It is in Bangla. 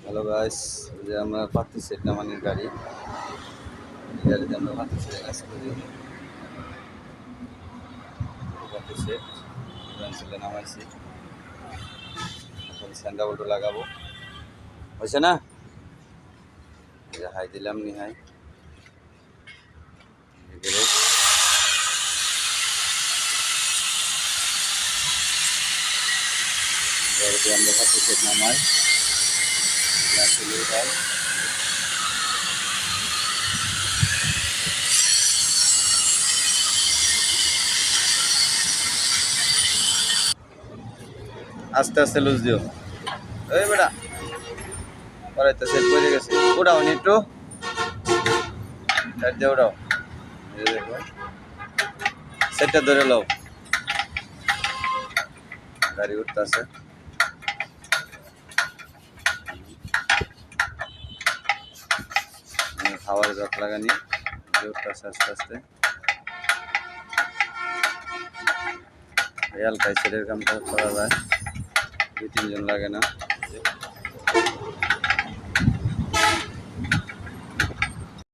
হ্যালো গাইস, যে আমরা পাতি সেট নামানির গাড়ি, এই গাড়িতে আমরা পাতি সেট কাজ করি। পাতি সেট পেন্সিলে নামাইছি, এখন স্যান্ডা বোল্ট লাগাবো। হয়েছে না? হাই দিলাম নি হাই গাড়িতে আমরা পাতি সেট নামাই ভাই। আস্তে আস্তে লুজ দিও। এই বেটা পরে তো সেট করে গেছে। ওটাও নি একটু সাইড দিয়ে ওটাও। এই দেখো সেটটা ধরে লও, গাড়ি উঠতেছে। খাওয়ার জট লাগানি উঠতেছে আস্তে আস্তে। হালকায় সেটের কাম করা যায়, 2-3 জন লাগে না।